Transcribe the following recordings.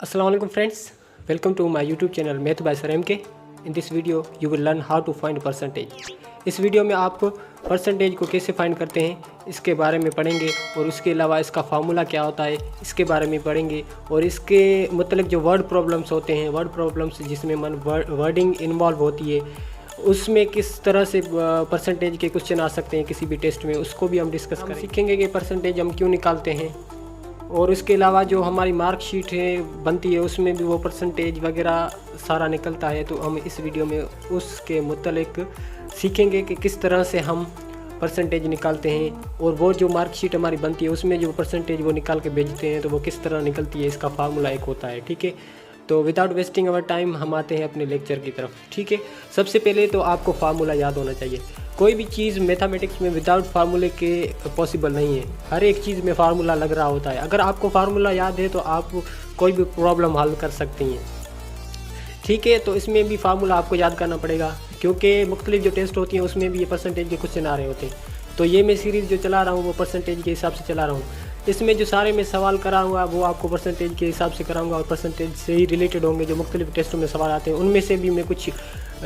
Assalamualaikum friends, welcome to my YouTube channel Math by Sir MK. In this video you will learn how to find percentage. इस video में आप percentage को कैसे find करते हैं इसके बारे में पढ़ेंगे और उसके अलावा इसका फार्मूला क्या होता है इसके बारे में पढ़ेंगे और इसके मतलब जो वर्ड प्रॉब्लम्स होते हैं, वर्ड प्रॉब्लम्स जिसमें वर्डिंग इन्वॉल्व होती है, उसमें किस तरह से परसेंटेज के क्वेश्चन आ सकते हैं किसी भी टेस्ट में, उसको भी हम डिस्कस करेंगे। सीखेंगे कि परसेंटेज हम क्यों निकालते हैं और इसके अलावा जो हमारी मार्कशीट है बनती है उसमें भी वो परसेंटेज वगैरह सारा निकलता है। तो हम इस वीडियो में उसके मुतल्लिक सीखेंगे कि किस तरह से हम परसेंटेज निकालते हैं और वो जो मार्कशीट हमारी बनती है उसमें जो परसेंटेज वो निकाल के भेजते हैं तो वो किस तरह निकलती है, इसका फार्मूला एक होता है। ठीक है, तो विदाउट वेस्टिंग अवर टाइम हम आते हैं अपने लेक्चर की तरफ। ठीक है, सबसे पहले तो आपको फार्मूला याद होना चाहिए। कोई भी चीज़ मैथमेटिक्स में विदाउट फार्मूले के पॉसिबल नहीं है, हर एक चीज़ में फार्मूला लग रहा होता है। अगर आपको फार्मूला याद है तो आप कोई भी प्रॉब्लम हल कर सकती हैं। ठीक है, तो इसमें भी फार्मूला आपको याद करना पड़ेगा क्योंकि मुख्तलिफ जो टेस्ट होती हैं उसमें भी ये परसेंटेज के क्वेश्चन आ रहे होते हैं। तो ये मैं सीरीज़ जो चला रहा हूँ वो परसेंटेज के हिसाब से चला रहा हूँ। इसमें जो सारे मैं सवाल कराऊंगा वो आपको परसेंटेज के हिसाब से कराऊंगा और परसेंटेज से ही रिलेटेड होंगे। जो मुख्तलिफ टेस्टों में सवाल आते हैं उनमें से भी मैं कुछ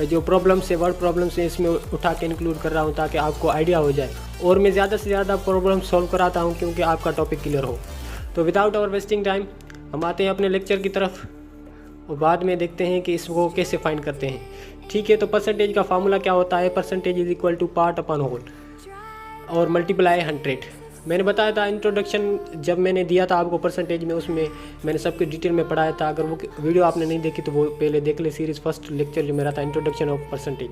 जो प्रॉब्लम्स है, वर्ड प्रॉब्लम्स है, इसमें उठा के इंक्लूड कर रहा हूँ ताकि आपको आइडिया हो जाए और मैं ज़्यादा से ज़्यादा प्रॉब्लम सॉल्व कराता हूँ क्योंकि आपका टॉपिक क्लियर हो। तो विदाउट आवर वेस्टिंग टाइम हम आते हैं अपने लेक्चर की तरफ और बाद में देखते हैं कि इसको कैसे फाइंड करते हैं। ठीक है, तो परसेंटेज का फार्मूला क्या होता है? Percentage is equal to part upon whole और मल्टीप्लाई 100। मैंने बताया था इंट्रोडक्शन जब मैंने दिया था आपको परसेंटेज में, उसमें मैंने सबके डिटेल में पढ़ाया था। अगर वो वीडियो आपने नहीं देखी तो वो पहले देख ले, सीरीज़ फर्स्ट लेक्चर जो मेरा था इंट्रोडक्शन ऑफ परसेंटेज।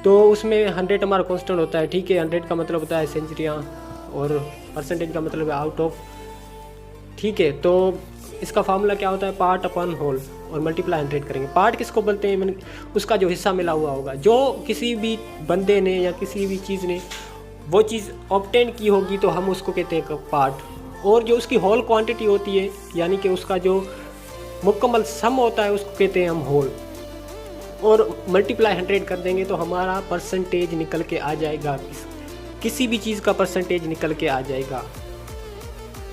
तो उसमें 100 हमारा कांस्टेंट होता है। ठीक है, 100 का मतलब होता है सेंचुरियाँ और परसेंटेज का मतलब है आउट ऑफ। ठीक है, तो इसका फार्मूला क्या होता है? पार्ट अपॉन होल और मल्टीप्लाई 100 करेंगे। पार्ट किसको बोलते हैं? मैंने उसका जो हिस्सा मिला हुआ होगा, जो किसी भी बंदे ने या किसी भी चीज़ ने वो चीज़ ऑब्टेन की होगी तो हम उसको कहते हैं पार्ट। और जो उसकी होल क्वांटिटी होती है यानी कि उसका जो मुकम्मल सम होता है उसको कहते हैं हम होल। और मल्टीप्लाई 100 कर देंगे तो हमारा परसेंटेज निकल के आ जाएगा, किसी भी चीज़ का परसेंटेज निकल के आ जाएगा।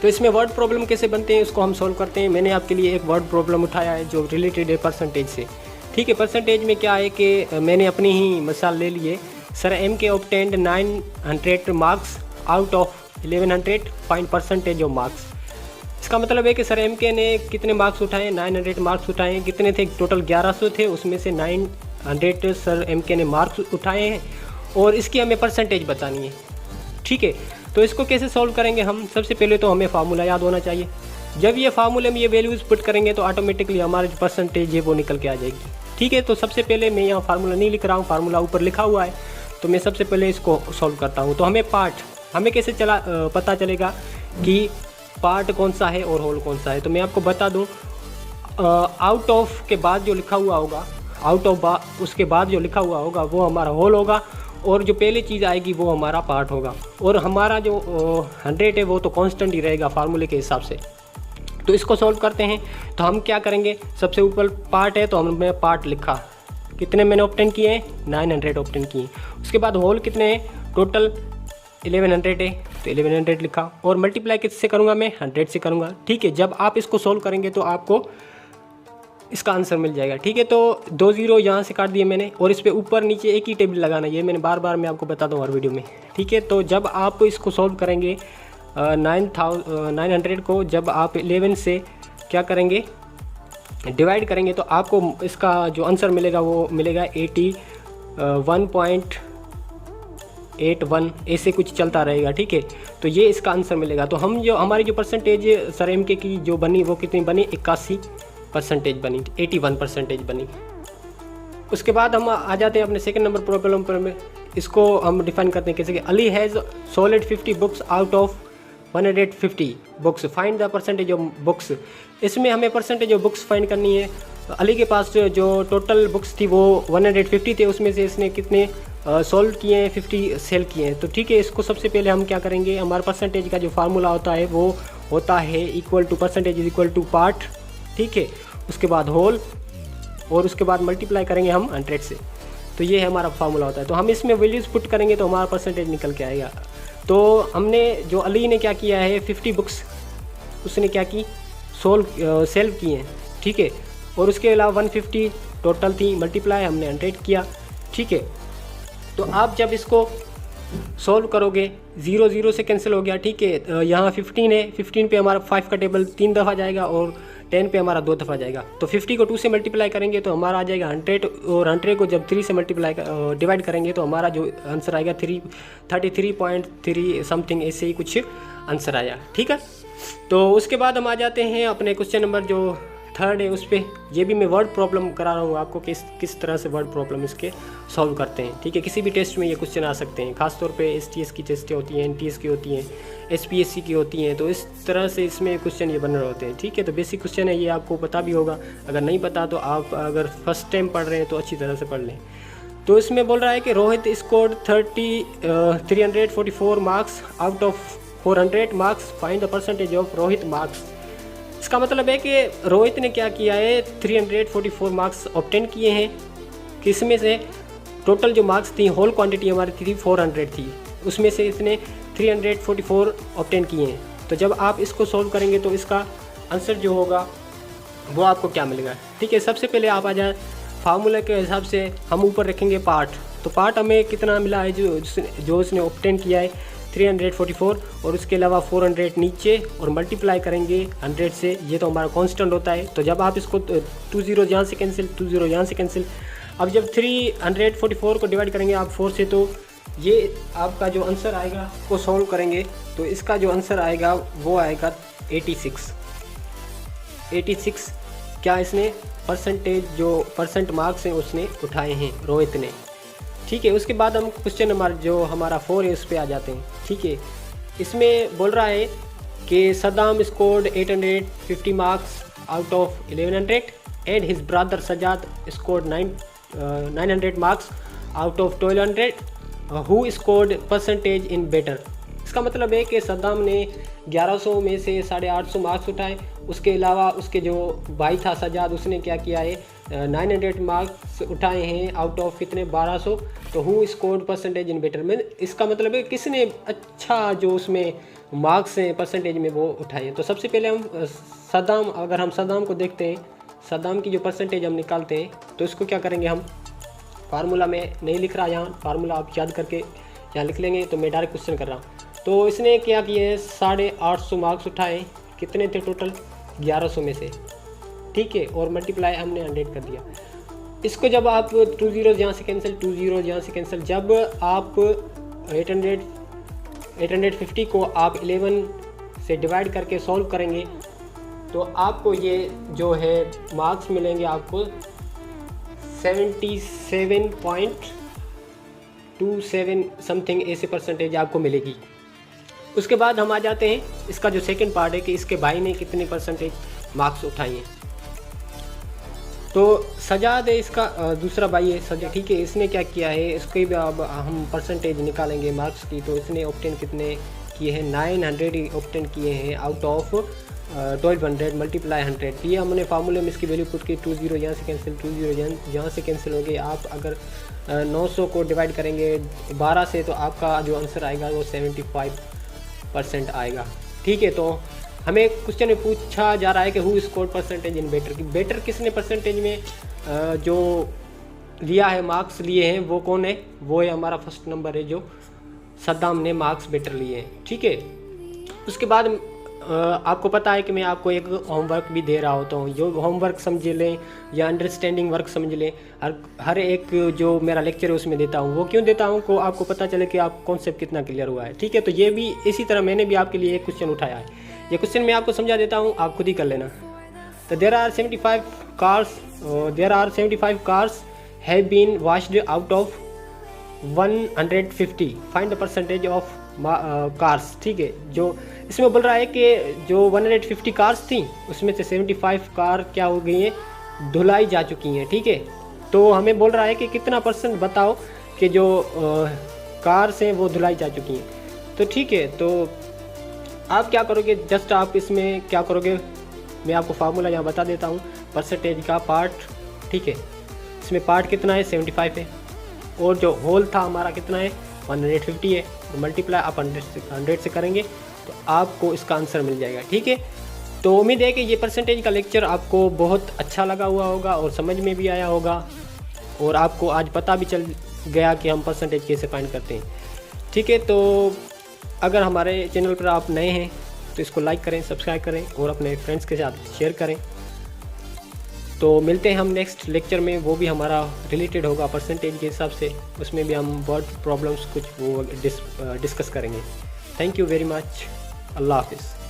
तो इसमें वर्ड प्रॉब्लम कैसे बनते हैं उसको हम सॉल्व करते हैं। मैंने आपके लिए एक वर्ड प्रॉब्लम उठाया है जो रिलेटेड है परसेंटेज से। ठीक है, परसेंटेज में क्या है कि मैंने अपनी ही मिसाल ले लिए। सर एम के obtained 900 marks out of 1100, find percentage of marks. इसका मतलब है कि सर एम के ने कितने मार्क्स उठाए? 900 मार्क्स उठाए। कितने थे? टोटल 1100 थे, उसमें से 900 सर एम के ने मार्क्स उठाए हैं और इसकी हमें परसेंटेज बतानी है। ठीक है, तो इसको कैसे सॉल्व करेंगे हम? सबसे पहले तो हमें फार्मूला याद होना चाहिए। जब ये फार्मूले में ये वैल्यूज़ पुट करेंगे तो ऑटोमेटिकली हमारी जो परसेंटेज है वो निकल के आ जाएगी। ठीक है, तो सबसे पहले मैं यहाँ फार्मूला नहीं लिख रहा हूँ, फार्मूला ऊपर लिखा हुआ है, तो मैं सबसे पहले इसको सॉल्व करता हूँ। तो हमें हमें कैसे पता चलेगा कि पार्ट कौन सा है और होल कौन सा है? तो मैं आपको बता दूँ, आउट ऑफ के बाद जो लिखा हुआ होगा, आउट ऑफ उसके बाद जो लिखा हुआ होगा वो हमारा होल होगा और जो पहली चीज़ आएगी वो हमारा पार्ट होगा। और हमारा जो 100 है वो तो कांस्टेंट ही रहेगा फार्मूले के हिसाब से। तो इसको सॉल्व करते हैं। तो हम क्या करेंगे? सबसे ऊपर पार्ट है तो हमने पार्ट लिखा, कितने मैंने ऑब्टेन किए हैं? 900 ऑब्टेन किए। उसके बाद होल कितने हैं? टोटल 1100 है तो 1100 लिखा और मल्टीप्लाई किससे करूँगा? मैं 100 से करूँगा। ठीक है, जब आप इसको सॉल्व करेंगे तो आपको इसका आंसर मिल जाएगा। ठीक है, तो 2 0 यहाँ से काट दिए मैंने और इस पे ऊपर नीचे एक ही टेबल लगाना, ये मैंने बार बार मैं आपको बताता हूँ हर वीडियो में। ठीक है, तो जब आप इसको सॉल्व करेंगे 900 को जब आप 11 से क्या करेंगे? डिवाइड करेंगे तो आपको इसका जो आंसर मिलेगा वो मिलेगा 81, ऐसे कुछ चलता रहेगा। ठीक है, तो ये इसका आंसर मिलेगा। तो हम जो हमारी जो परसेंटेज सर एम के की जो बनी वो कितनी बनी? 81% बनी, 81% बनी। उसके बाद हम आ जाते हैं अपने सेकंड नंबर प्रॉब्लम पर में। इसको हम डिफाइन करते हैं कैसे कि Ali has sold 50 books out of 150 books, find the percentage of books. इसमें हमें परसेंटेज ऑफ बुक्स फाइंड करनी है। अली के पास जो टोटल बुक्स थी वो 150 थे, उसमें से इसने कितने सोल्ड किए हैं? 50 सेल किए हैं। तो ठीक है, इसको सबसे पहले हम क्या करेंगे? हमारा परसेंटेज का जो फार्मूला होता है वो होता है equal to percentage is equal to part. ठीक है, उसके बाद होल और उसके बाद मल्टीप्लाई करेंगे हम 100 से। तो ये हमारा फार्मूला होता है। तो हम इसमें वैल्यूज़ पुट करेंगे तो हमारा परसेंटेज निकल के आएगा। तो हमने जो अली ने क्या किया है 50 बुक्स उसने क्या की सेल की हैं, ठीक है। और उसके अलावा 150 टोटल थी, मल्टीप्लाई हमने 100 किया, ठीक है। तो आप जब इसको सॉल्व करोगे 0 0 से कैंसिल हो गया, ठीक है। यहाँ 15 है, 15 पे हमारा 5 का टेबल 3 दफ़ा जाएगा और 10 पे हमारा 2 दफ़ा जाएगा। तो 50 को 2 से मल्टीप्लाई करेंगे तो हमारा आ जाएगा 100, और 100 को जब 3 से मल्टीप्लाई डिवाइड करेंगे तो हमारा जो आंसर आएगा 33.3 समथिंग, ऐसे ही कुछ आंसर आया, ठीक है। तो उसके बाद हम आ जाते हैं अपने क्वेश्चन नंबर जो 3 है उस पर। ये भी मैं वर्ड प्रॉब्लम करा रहा हूँ आपको किस तरह से वर्ड प्रॉब्लम इसके सॉल्व करते हैं, ठीक है। किसी भी टेस्ट में ये क्वेश्चन आ सकते हैं, खासतौर पे STS की टेस्टें होती हैं, NTS की होती हैं, SPSC की होती हैं, तो इस तरह से इसमें क्वेश्चन ये बन रहे होते हैं, ठीक है। तो बेसिक क्वेश्चन है ये, आपको पता भी होगा, अगर नहीं पता तो आप अगर फर्स्ट टाइम पढ़ रहे हैं तो अच्छी तरह से पढ़ लें। तो इसमें बोल रहा है कि Rohit scored 344 marks out of 400 marks, find the percentage of Rohit marks. इसका मतलब है कि रोहित ने क्या किया है 344 मार्क्स ऑब्टेन किए हैं, किसमें से टोटल जो मार्क्स थी, होल क्वांटिटी हमारी थी 400 थी, उसमें से इसने 344 ऑब्टेन किए हैं। तो जब आप इसको सॉल्व करेंगे तो इसका आंसर जो होगा वो आपको क्या मिलेगा, ठीक है। सबसे पहले आप आ जाए फार्मूला के हिसाब से, हम ऊपर रखेंगे पार्ट। तो पार्ट हमें कितना मिला है जो उसने ऑब्टेन किया है 344, और उसके अलावा 400 नीचे, और मल्टीप्लाई करेंगे 100 से, ये तो हमारा कांस्टेंट होता है। तो जब आप इसको 2 0 यहाँ से कैंसिल, 2 0 यहाँ से कैंसिल, अब जब 344 को डिवाइड करेंगे आप 4 से, तो ये आपका जो आंसर आएगा वो सॉल्व करेंगे तो इसका जो आंसर आएगा वो आएगा 86। क्या इसने परसेंटेज जो परसेंट मार्क्स हैं उसने उठाए हैं रोहित ने, ठीक है। उसके बाद हम क्वेश्चन नंबर जो हमारा 4 है उस पर आ जाते हैं, ठीक है। इसमें बोल रहा है कि Saddam scored 850 marks out of 1100 and his brother Sajad scored 900 marks out of 1200, who scored percentage in better. इसका मतलब है कि सद्दाम ने 1100 में से 850 मार्क्स उठाए, उसके अलावा उसके जो भाई था सजाद उसने क्या किया है 900 मार्क्स उठाए हैं आउट ऑफ कितने 1200। तो who scored percentage in better में, इसका मतलब है किसने अच्छा जो उसमें मार्क्स हैं परसेंटेज में वो उठाए हैं। तो सबसे पहले हम सद्दाम, अगर हम सद्दाम को देखते हैं, सद्दाम की जो परसेंटेज हम निकालते हैं तो इसको क्या करेंगे, हम फार्मूला में नहीं लिख रहा, यहाँ फार्मूला आप याद करके यहाँ लिख लेंगे, तो मैं डायरेक्ट क्वेश्चन कर रहा हूँ। तो इसने क्या किए हैं 850 मार्क्स उठाए, कितने थे टोटल 1100 में से, ठीक है, और मल्टीप्लाई हमने 100 कर दिया। इसको जब आप 2 0 यहाँ से कैंसिल, 2 0 यहाँ से कैंसिल, जब आप 850 को आप 11 से डिवाइड करके सॉल्व करेंगे तो आपको ये जो है मार्क्स मिलेंगे आपको 77.27 समथिंग, ऐसे परसेंटेज आपको मिलेगी। उसके बाद हम आ जाते हैं इसका जो सेकंड पार्ट है कि इसके भाई ने कितने परसेंटेज मार्क्स उठाए हैं। तो सजाद है इसका दूसरा भाई है सजा, ठीक है। इसने क्या किया है, इसके भी अब हम परसेंटेज निकालेंगे मार्क्स की। तो इसने ऑब्टेन कितने किए हैं 900 ऑब्टेन किए हैं आउट ऑफ 1200 मल्टीप्लाई 100। ये हमने फार्मूले में इसकी वैल्यू पुट की, 2 0 यहाँ से कैंसिल, 2 0 यहाँ से कैंसिल हो गए। आप अगर 900 को डिवाइड करेंगे 12 से तो आपका जो आंसर आएगा वो 75% आएगा, ठीक है। तो हमें क्वेश्चन में पूछा जा रहा है कि who score percentage in better, की बेटर किसने परसेंटेज में जो लिया है मार्क्स लिए हैं वो कौन है, वो है हमारा फर्स्ट नंबर है जो सद्दाम ने मार्क्स बेटर लिए हैं, ठीक है। उसके बाद आपको पता है कि मैं आपको एक होमवर्क भी दे रहा होता हूँ, जो होमवर्क समझ लें या अंडरस्टैंडिंग वर्क समझ लें, हर एक जो मेरा लेक्चर है उसमें देता हूँ। वो क्यों देता हूँ को आपको पता चले कि आप कॉन्सेप्ट कितना क्लियर हुआ है, ठीक है। तो ये भी इसी तरह मैंने भी आपके लिए एक क्वेश्चन उठाया है, ये क्वेश्चन मैं आपको समझा देता हूँ, आप खुद ही कर लेना। तो there are 75 cars have been washed out of 150, find the percentage of cars, ठीक है। जो इसमें बोल रहा है कि जो 150 कार्स थी उसमें से 75 कार क्या हो गई हैं, धुलाई जा चुकी हैं, ठीक है। तो हमें बोल रहा है कि कितना परसेंट बताओ कि जो कार्स हैं वो धुलाई जा चुकी हैं। तो ठीक है, तो आप क्या करोगे, जस्ट आप इसमें क्या करोगे, मैं आपको फार्मूला यहाँ बता देता हूँ परसेंटेज का पार्ट, ठीक है। इसमें पार्ट कितना है 75 है, और जो होल था हमारा कितना है 150 है, तो मल्टीप्लाई आप 100 से करेंगे तो आपको इसका आंसर मिल जाएगा। ठीक है, तो उम्मीद है कि ये परसेंटेज का लेक्चर आपको बहुत अच्छा लगा हुआ होगा और समझ में भी आया होगा, और आपको आज पता भी चल गया कि हम परसेंटेज कैसे फाइंड करते हैं। ठीक है, तो अगर हमारे चैनल पर आप नए हैं तो इसको लाइक करें, सब्सक्राइब करें और अपने फ्रेंड्स के साथ शेयर करें। तो मिलते हैं हम नेक्स्ट लेक्चर में, वो भी हमारा रिलेटेड होगा परसेंटेज के हिसाब से, उसमें भी हम वर्ड प्रॉब्लम्स कुछ वो डिस्कस करेंगे। Thank you very much. Allah हाफिज़।